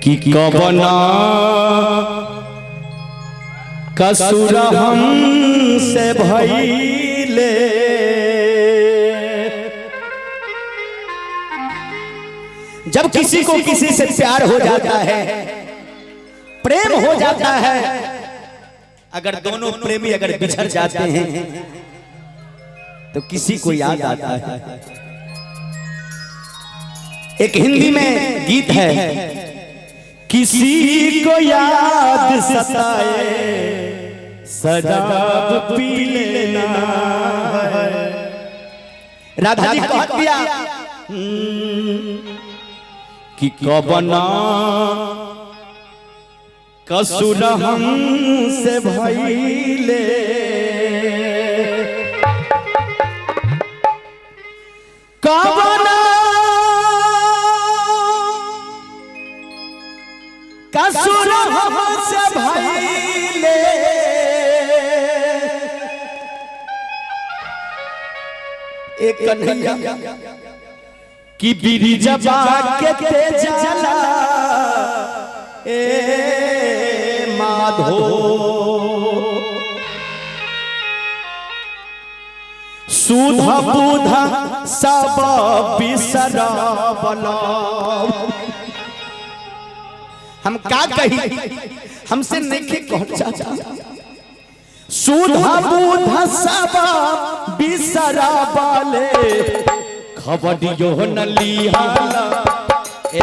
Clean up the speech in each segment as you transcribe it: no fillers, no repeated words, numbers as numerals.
कि कवना कसुर हमसे भइले जब किसी को किसी से प्यार हो जाता है, प्रेम हो जाता है, अगर दोनों प्रेमी अगर बिछड़ जाते हैं तो किसी को याद आता है। एक हिंदी में गीत है, किसी को याद सताए शराब पी लेना। राधा जी कह दिया कि कवना कसुर हमसे भइले कवना कसुर हमसे भइले एक कन्हैया कि बिरिजबा के तेज जला ए माधो सुधा बुधा सब बिसरावला। हम का कही, हमसे नहीं कहल जा। सुधा बुधा सब बिसरावले खबरियो न लिहाला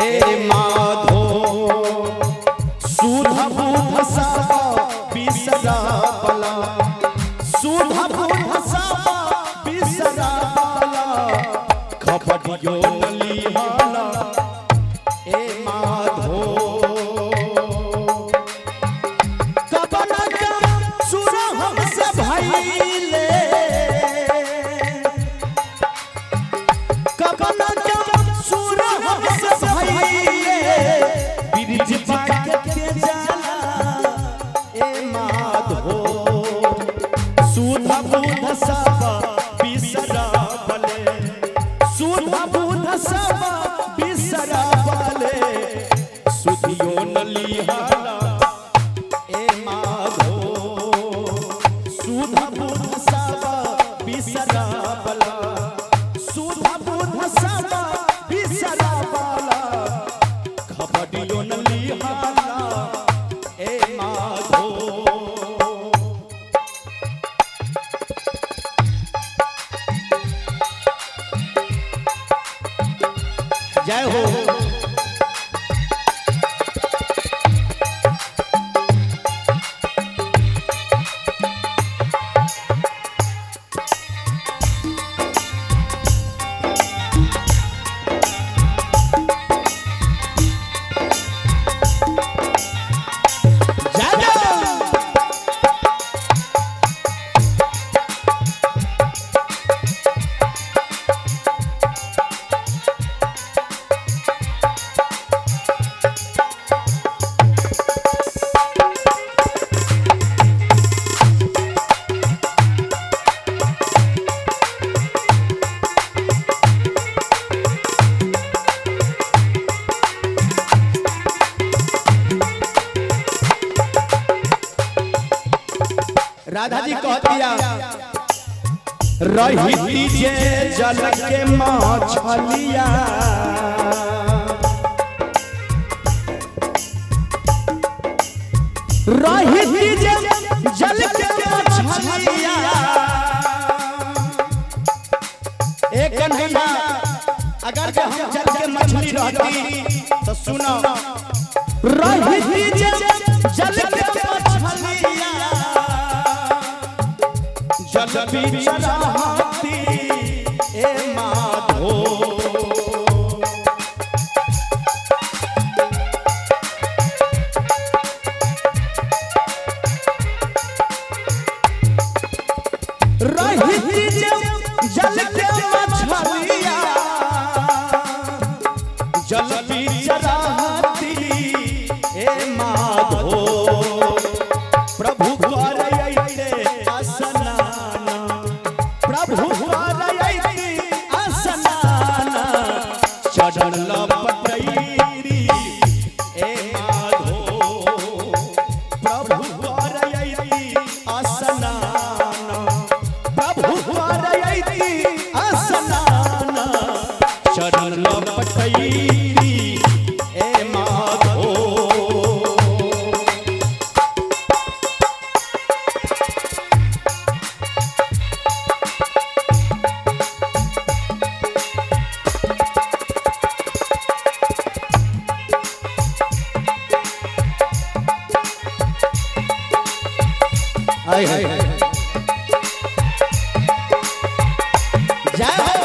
ए माधो सुधा बुधा सब बिसरावला सुधा बुधा सब बिसरावला खबरियो न लिहाला ए माधो कवना कसुर हमसे भइले कवना कसुर हमसे भइले बिरिजबा के तेज जला ए माधो सुधा बुधा सब बिसरावले सुधा बुधा सब बिसरावले सुधियो न लिहाला ए माधो सुधा बुधा सब बिसरावला सुधा बुधा सब बिसरावला खबरियो न लिहाला ए माधो। जय हो। राधा जी कह दिया रही जे जल के मछलिया रही जे जल के मछलिया एक कन्हैया अगर जो हम जल के मछली रहती तो सुनो रही जे जल के मछलिया जल बिचराती ए माधो रही जल के मछलिया जल बिचराती ए माधो प्रभु करे स्नान प्रभु हाय हाय जय हो।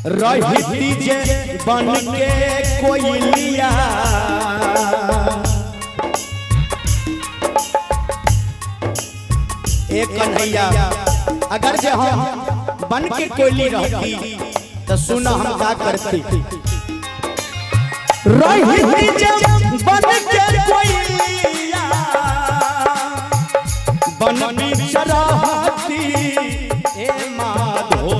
रही जे बन के कोयलिया एक कन्हैया अगर जे हम बन के कोयली रहती तो सुना हम क्या करती। रही जे बन के कोयलिया बन बीच रहती ए माधो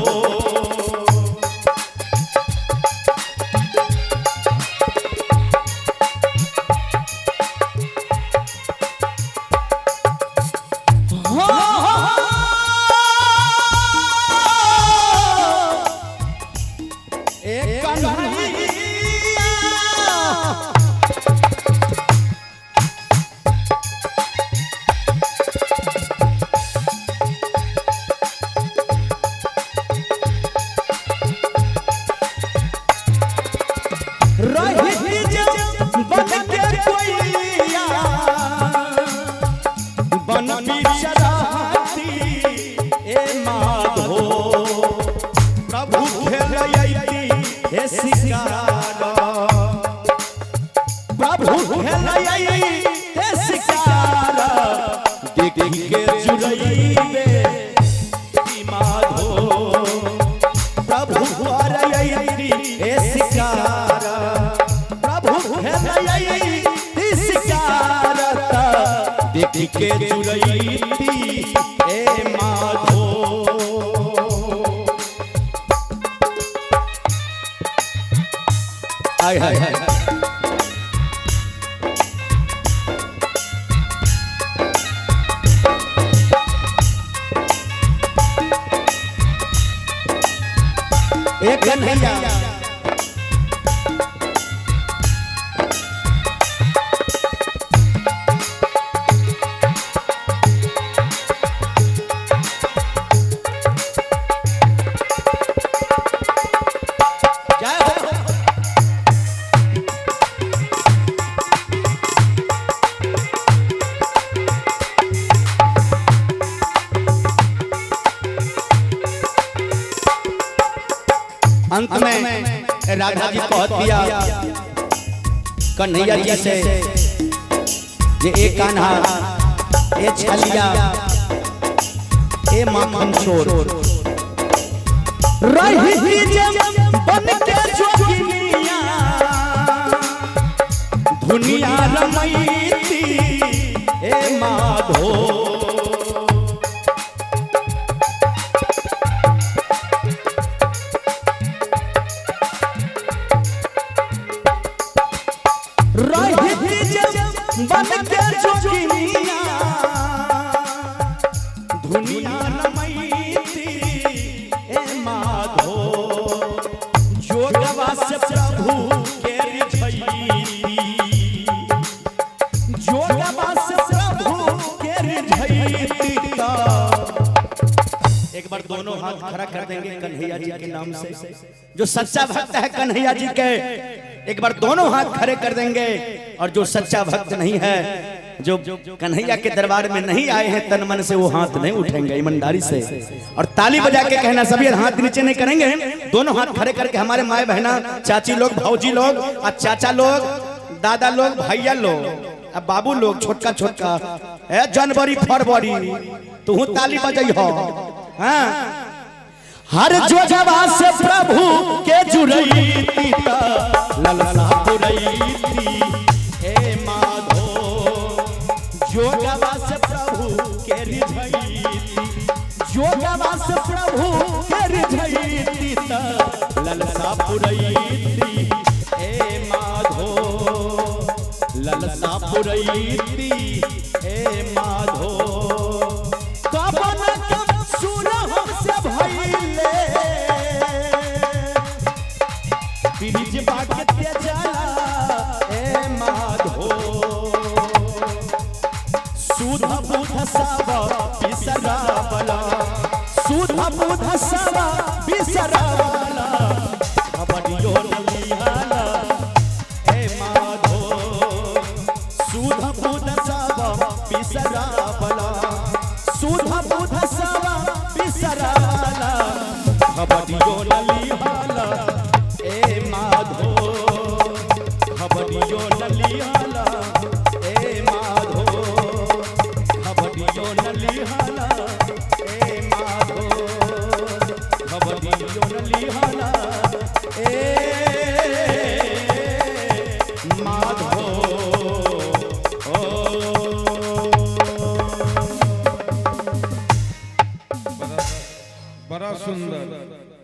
के जुरैती ए माधो हाय हाय हाय एक कन्हैया अंत में राधा जी कहत दिया कन्हैया जी से जे एक कान्हा ए छलिया ए माखन छोर रही जे बन के जोगिनिया दुनिया रमैती ए माधो बन के जोगिनिया दुनिया रमैती ए माधो जोगवा से प्रभु के रिझैती जोगवा से प्रभु के रिझैती। एक बार दोनों हाथ खड़ा कर देंगे कन्हैया जी के नाम से। जो सच्चा भक्त है कन्हैया जी के एक बार दोनों हाथ खड़े कर देंगे, और जो सच्चा भक्त नहीं है, जो कन्हैया के दरबार में नहीं आए हैं तन मन से, वो हाथ नहीं उठेंगे ईमानदारी से। और ताली बजा के कहना, सभी हाथ नीचे नहीं करेंगे, दोनों हाथ खड़े करके हमारे माए बहना, चाची लोग, भौजी लोग, और चाचा लोग, दादा लोग, भैया लोग, अब बाबू लोग, छोटका छोटका जनवरी फरवरी तू ताली बजाई हो। हाँ, हर जोगवा से प्रभु के जुरैती ललसा पुरैती ए माधो जोगवा से प्रभु के रिझैती जोगवा से प्रभु के रिझैती ललसा पुरैती ए माधो ललसा पुरैती ए माधो। कबन कब सुर हमसे भइले ब्रिज बाटे चला ए माधो कहियो न लिहाना ए माधो बड़ा सुंदर।